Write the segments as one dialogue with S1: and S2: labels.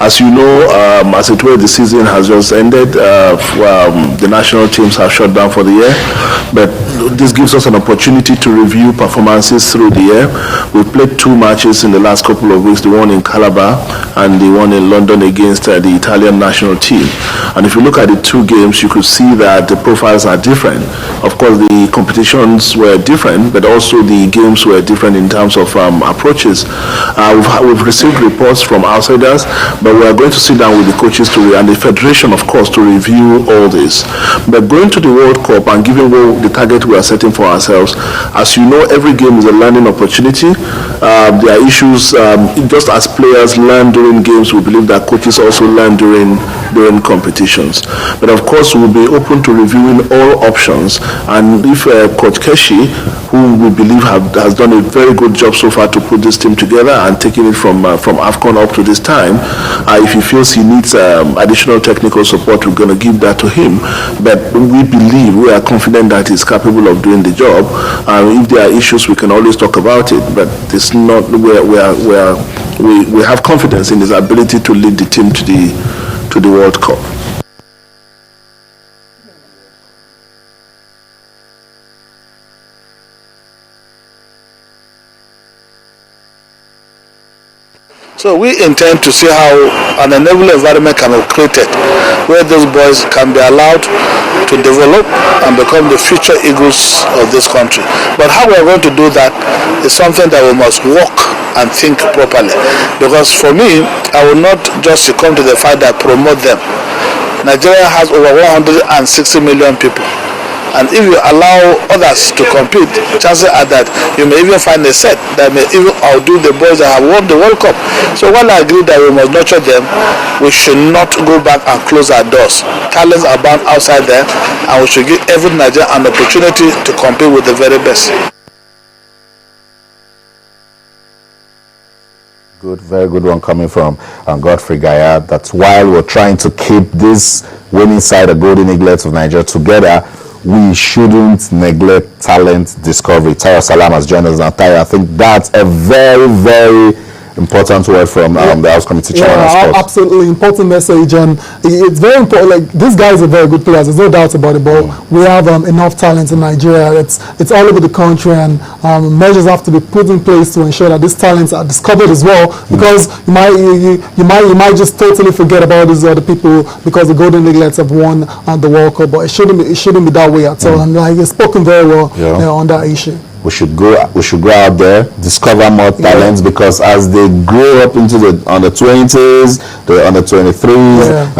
S1: As you know, as it were, the season has just ended. The national teams have shut down for the year, but this gives us an opportunity to review performances through the year. We've played 2 matches in the last couple of weeks, the one in Calabar and the one in London against the Italian national team. And if you look at the 2 games, you could see that the profiles are different. Of course, the competitions were different, but also the games were different in terms of approaches. We've received reports from outsiders, but we are going to sit down with the coaches and the federation, of course, to review all this. But going to the World Cup and given the target we are setting for ourselves, as you know, every game is a learning opportunity. There are issues, just as players learn during games, we believe that coaches also learn during competitions. But of course, we'll be open to reviewing all options. And if Coach Keshi, who we believe has done a very good job so far to put this team together and taking it from AFCON up to this time, if he feels he needs additional technical support, we're going to give that to him. But we are confident that he's capable of doing the job. If there are issues, we can always talk about it. But it's not we have confidence in his ability to lead the team to the World Cup.
S2: So we intend to see how an enabling environment can be created where those boys can be allowed to develop and become the future eagles of this country. But how we are going to do that is something that we must work and think properly. Because for me, I will not just succumb to the fact that I promote them. Nigeria has over 160 million people. And if you allow others to compete, chances are that you may even find a set that may even outdo the boys that have won the World Cup. So while I agree that we must nurture them, we should not go back and close our doors. Talents are bound outside there, and we should give every Nigerian an opportunity to compete with the very best.
S3: Good, very good one coming from Godfrey Gaya. That's while we're trying to keep this winning side of Golden Eaglets of Nigeria together, we shouldn't neglect talent discovery. Taya Salam has joined us now. Taya, I think that's a very, very important word from the House Committee Chairman.
S4: Yeah, absolutely important message, and it's very important. Like, these guys are very good players. There's no doubt about it. But we have enough talent in Nigeria. It's all over the country, and measures have to be put in place to ensure that these talents are discovered as well. Because you might just totally forget about these other people because the Golden Eaglets have won the World Cup. But it shouldn't be that way at all. And you've spoken very well on that issue.
S3: We should go out there, discover more talents, because as they grow up into the under 20s, the under 23s,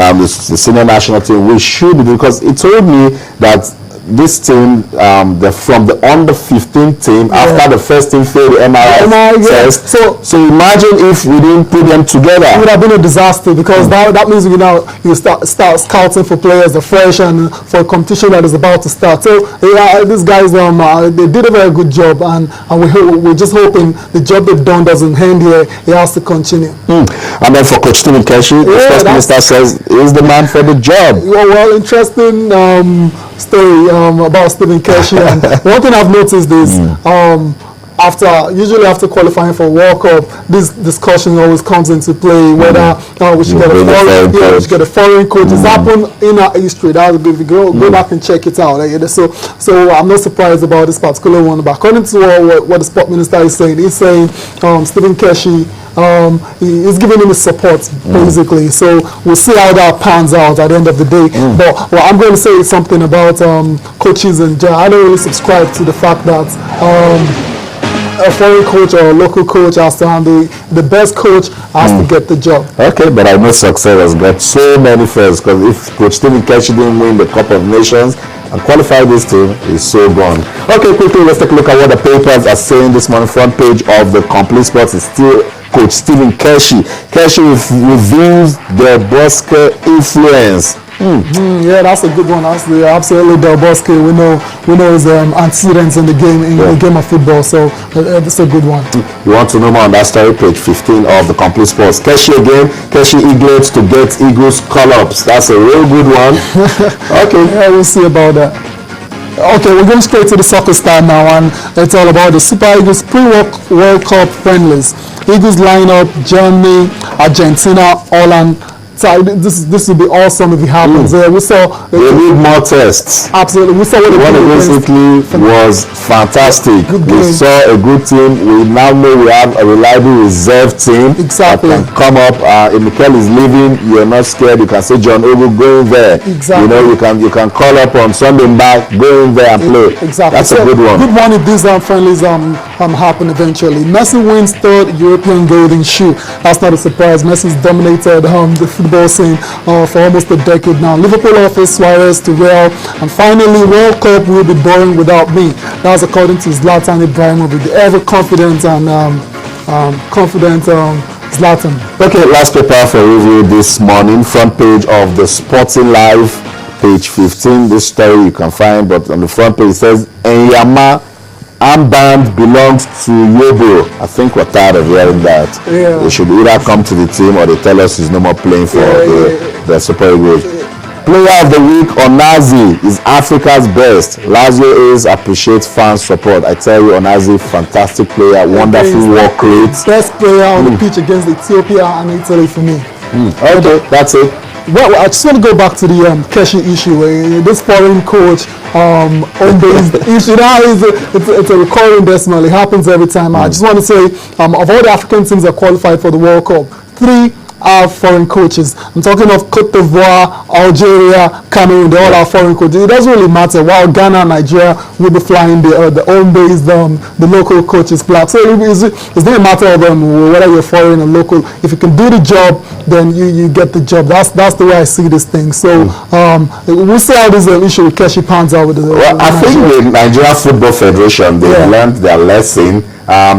S3: the senior national team, we should, because he told me that this team, from the under 15 team, after the first team failed the MRI test. So imagine if we didn't put them together.
S4: It would have been a disaster, because that means you start scouting for players fresh and for a competition that is about to start. So these guys they did a very good job, and we're just hoping the job they've done doesn't end here. It has to continue.
S3: And then for Coach Stephen Keshi, the First Minister says he's the man for the job.
S4: Well, interesting story about Stephen Keshi. And one thing I've noticed is usually after qualifying for World Cup, this discussion always comes into play whether we should get a foreign coach. It's happened in our history. That would be go back and check it out. So I'm not surprised about this particular one. But according to what the Sport Minister is saying, he's saying Stephen Keshi, he's giving him his support basically. So we'll see how that pans out at the end of the day. But what I'm going to say is something about coaches, and I don't really subscribe to the fact that a foreign coach or a local coach has to handle. The best coach has to get the job.
S3: Okay, but I know success has got so many firsts, because if Coach Stephen Keshi didn't win the Cup of Nations and qualify this team, is so gone. Okay, quickly, let's take a look at what the papers are saying this morning. Front page of the Complete Sports is still Coach Stephen Keshi. Keshi reveals the Bosque influence.
S4: Yeah, that's a good one. That's absolutely Del Bosque. We know his antecedents in the game of football. So that's a good one.
S3: You want to know more on that story? Page 15 of the Complete Sports. Keshi again. Keshi Eaglets to get Eagles call-ups. That's a real good one. Okay.
S4: Yeah, we'll see about that. Okay, we're going straight to the soccer star now, and it's all about the Super Eagles pre-World Cup friendlies. Eagles lineup, Germany, Argentina, Holland. So this would be awesome if it happens. We saw
S3: they need more tests.
S4: Absolutely, we saw what
S3: one against Italy was fantastic. We saw a good team. We now know we have a reliable reserve team
S4: exactly
S3: that can come up. If Mikel is leaving, you're not scared. You can say John Ogu, go in there.
S4: Exactly.
S3: You know, you can call up on Sunday back, go in there and play.
S4: Exactly.
S3: That's a good one.
S4: Good one if these friendlies happen eventually. Messi wins third European Golden Shoe. That's not a surprise. Messi's dominated the football scene for almost a decade now. Liverpool offers Suarez to Real, and finally World Cup will be boring without me. That's according to Zlatan Ibrahimovic, the ever confident and Zlatan.
S3: Okay, last paper for review this morning. Front page of the Sporting Life, page 15. This story you can find, but on the front page it says Enyama armband belongs to Yobo. I think we're tired of hearing that.
S4: Yeah.
S3: They should either come to the team or they tell us he's no more playing for the Super Eagles. Player of the week, Onazi, is Africa's best. Lazio is appreciates fans' support. I tell you, Onazi, fantastic player, wonderful work rate.
S4: Best player on the pitch against Ethiopia and Italy for me.
S3: Okay, that's it.
S4: Well, I just want to go back to the Keshi issue. This foreign coach on-based issue. It's a recurring decimal. It happens every time. I just want to say, of all the African teams that qualified for the World Cup, 3 are foreign coaches. I'm talking of Cote d'Ivoire, Algeria, Cameroon. They all are foreign coaches. It doesn't really matter. While Ghana and Nigeria will be flying the home-based, the local coaches black. So it's not a matter of whether you're foreign or local. If you can do the job, then you get the job. That's the way I see this thing. So we'll see how this issue with Keshi pans out with the.
S3: Well, I think the Nigeria Football Federation they learned their lesson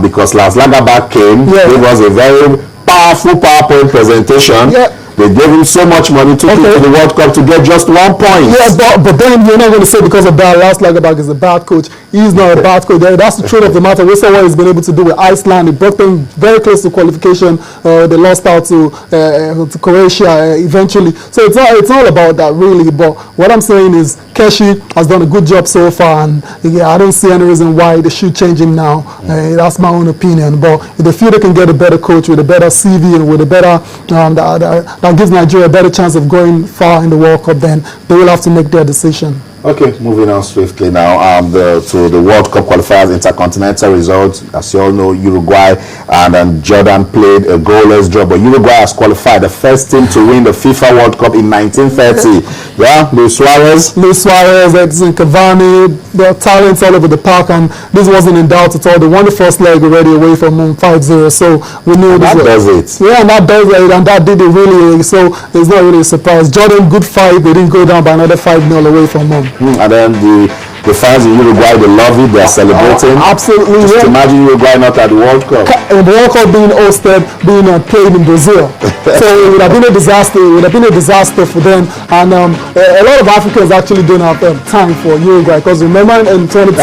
S3: because Lars Lagerberg came. It was a very powerful PowerPoint presentation. They gave him so much money to take to the World Cup to get just 1 point.
S4: Yes, but then you're not going to say because of that, Lars Lagerberg is a bad coach. He's not a bad coach. That's the truth of the matter. We saw what he's been able to do with Iceland. He brought them very close to qualification. They lost out to Croatia eventually. So it's all about that really. But what I'm saying is Keshi has done a good job so far, and I don't see any reason why they should change him now. That's my own opinion. But if they feel they can get a better coach with a better CV and with a better that gives Nigeria a better chance of going far in the World Cup, then they will have to make their decision.
S3: Okay, moving on swiftly now to the World Cup qualifiers, intercontinental results. As you all know, Uruguay and Jordan played a goalless draw, but Uruguay has qualified, the first team to win the FIFA World Cup in 1930. Luis Suarez, Edson Cavani, there are talents all over the park, and this wasn't in doubt at all. They won the first leg already away from home 5-0, so we knew that does it.
S4: Yeah, and that does it, and that did it really. So it's not really a surprise. Jordan, good fight. They didn't go down by another 5-0 away from home.
S3: And then the fans in Uruguay, they love it, they're celebrating.
S4: Absolutely.
S3: Just imagine Uruguay not at the World Cup.
S4: And the World Cup being hosted, being played in Brazil. So it would have been a disaster. It would have been a disaster for them. And a lot of Africans actually don't have time for Uruguay, because remember in 2010,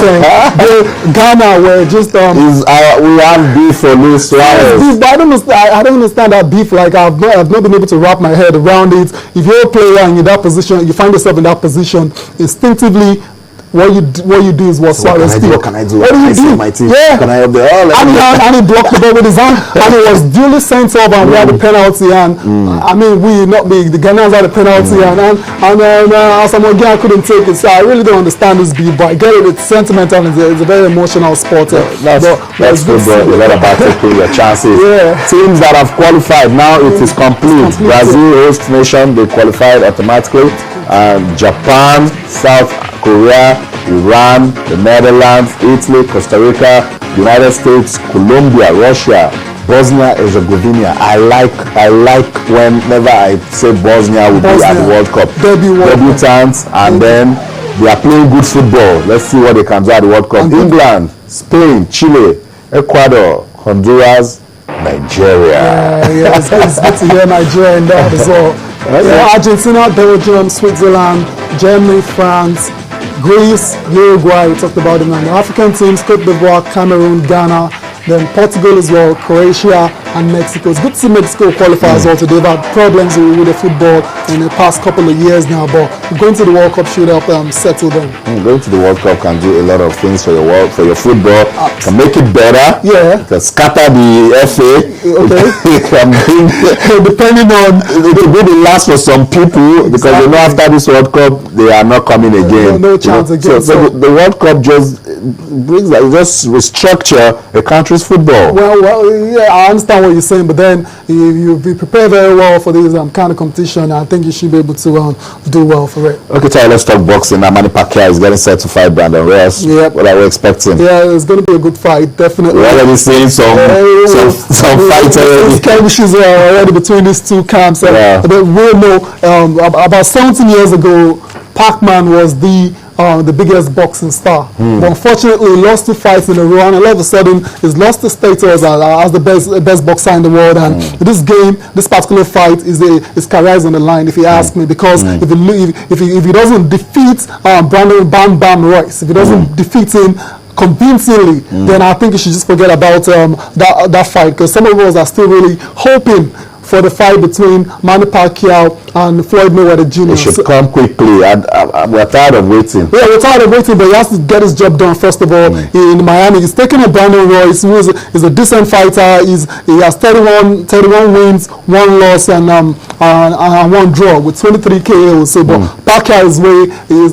S4: Ghana were just...
S3: we have beef for Luis Suarez.
S4: But I don't understand that beef. Like I've not been able to wrap my head around it. If you're a player and you're in that position, you find yourself in that position, instinctively, what you do is what Suarez did.
S3: What can I do?
S4: What do you do?
S3: My team.
S4: Yeah.
S3: Can I help the
S4: and he blocked the ball with his hand, and it was duly sent off, and we had the penalty. And I mean, the Ghanaians had the penalty, and Asamoah Gyan couldn't take it. So I really don't understand this beef, but I get it. It's sentimental, and it's a very emotional sport.
S3: That's football. You're not about taking your chances. Teams that have qualified, now it is complete. Brazil, host nation, they qualified automatically. Japan, South Korea, Iran, the Netherlands, Italy, Costa Rica, United States, Colombia, Russia, Bosnia Herzegovina. I like whenever I say Bosnia will be at the World Cup. Debutants, and then they are playing good football. Let's see what they can do at the World Cup. England, Spain, Chile, Ecuador, Honduras, Nigeria.
S4: It's good to hear Nigeria in that as well. Argentina, Belgium, Switzerland, Germany, France, Greece, Uruguay, we talked about them. And the African teams, Cote d'Ivoire, Cameroon, Ghana, then Portugal as well, Croatia, and Mexico. It's good to see Mexico qualify as well. They've had problems with the football in the past couple of years now, but going to the World Cup should help settle them.
S3: Going to the World Cup can do a lot of things for your football. Can make it better.
S4: Yeah.
S3: Can scatter the FA.
S4: Okay.
S3: Can bring,
S4: depending on
S3: it will be the last for some people because they know after this World Cup they are not coming again.
S4: No chance again.
S3: So the World Cup just brings that, it just restructure a country's football.
S4: Well, yeah, I understand what you're saying, but then you prepare very well for this kind of competition. I think you should be able to do well for it.
S3: Okay, Ty, let's talk boxing. Now, Manny Pacquiao is getting set to fight Brandon Reyes.
S4: Yep.
S3: What are we expecting?
S4: Yeah, it's going to be a good fight, definitely.
S3: We're already seeing some fights already.
S4: Skirmishes already between these two camps.
S3: Yeah.
S4: But we know about 17 years ago, Pac-Man was the biggest boxing star. But unfortunately, he lost 2 fights in a row, and all of a sudden, he's lost the status as the best boxer in the world. And this particular fight, his career is on the line, if you ask me, because if he doesn't defeat Brandon Bam Bam Royce, if he doesn't defeat him convincingly, then I think you should just forget about that fight, because some of us are still really hoping for the fight between Manny Pacquiao and Floyd Mayweather Jr.
S3: It should come quickly, and we're tired of waiting.
S4: Yeah, we're tired of waiting, but he has to get his job done first of all in Miami. He's taking on Brandon Royce, who is a decent fighter. He has 31 wins, 1 loss, and 1 draw with 23 KOs. So, but Pacquiao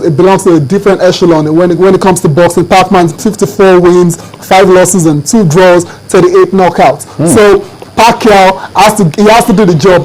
S4: it belongs to a different echelon when it comes to boxing. Pac-Man's 54 wins, 5 losses, and 2 draws, 38 knockouts. So Pacquiao has to do the job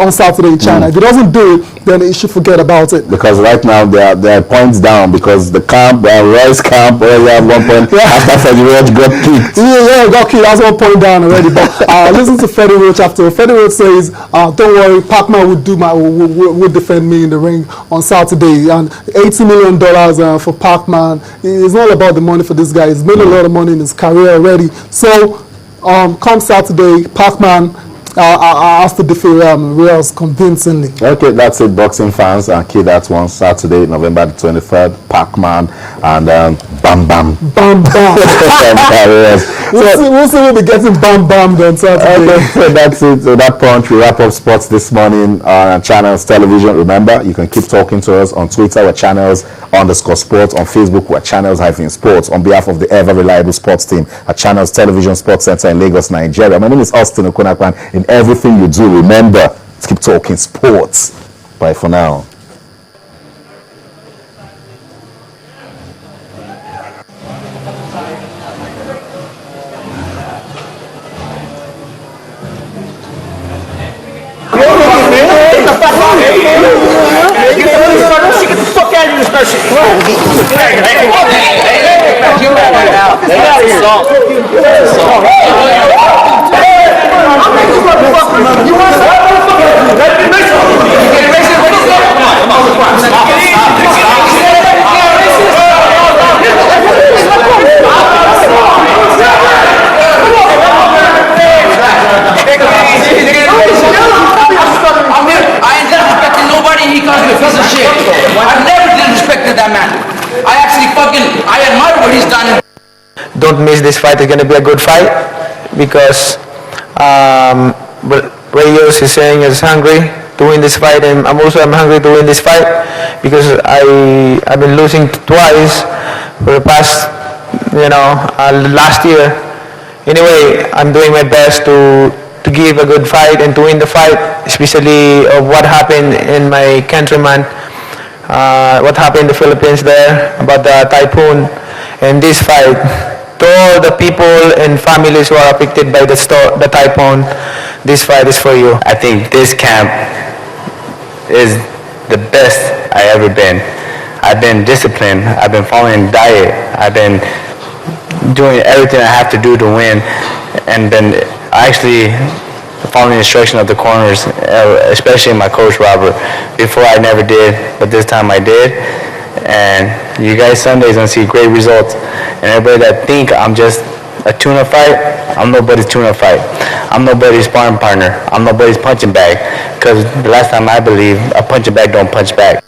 S4: on Saturday in China. If he doesn't do it, then he should forget about it.
S3: Because right now they are points down because the Royce camp earlier at one point after Freddie Roach got kicked.
S4: Yeah, got kicked. That's 1 point down already. But listen to Freddie Roach after. Freddie Roach says, "Don't worry, Pac-Man will defend me in the ring on Saturday." And $80 million for Pac-Man. It's not about the money for this guy. He's made a lot of money in his career already. So. Come Saturday, Pac-Man has to defeat Reyes convincingly.
S3: Okay, that's it, boxing fans. And key that one Saturday, November the 23rd, Pac-Man and Bam Bam.
S4: Bam Bam. We'll see we'll be getting Bam Bam then Saturday.
S3: Okay, that's it. So that punch, we wrap up sports this morning on Channels Television. Remember, you can keep talking to us on Twitter with Channels_sports, on Facebook with Channels-sports, on behalf of the ever reliable sports team at Channels Television Sports Center in Lagos, Nigeria. My name is Austin Okunakwan. In everything you do, remember, let's keep talking sports. Bye for now.
S5: Get the fuck out of here, start shit. Don't miss this fight. It's going to be a good fight because Reyes is saying he's hungry to win this fight, and I'm hungry to win this fight because I've been losing twice for the past, last year. Anyway, I'm doing my best to give a good fight and to win the fight, especially of what happened in my countryman, what happened in the Philippines there about the typhoon, and this fight. To all the people and families who are affected by the typhoon, this fight is for you.
S6: I think this camp is the best I ever been. I've been disciplined. I've been following diet. I've been doing everything I have to do to win, and been actually following the instruction of the corners, especially my coach Robert. Before I never did, but this time I did. And you guys Sundays gonna see great results. And everybody that think I'm just a tuna fight, I'm nobody's tuna fight. I'm nobody's sparring partner. I'm nobody's punching bag. Because the last time I believe, a punching bag don't punch back.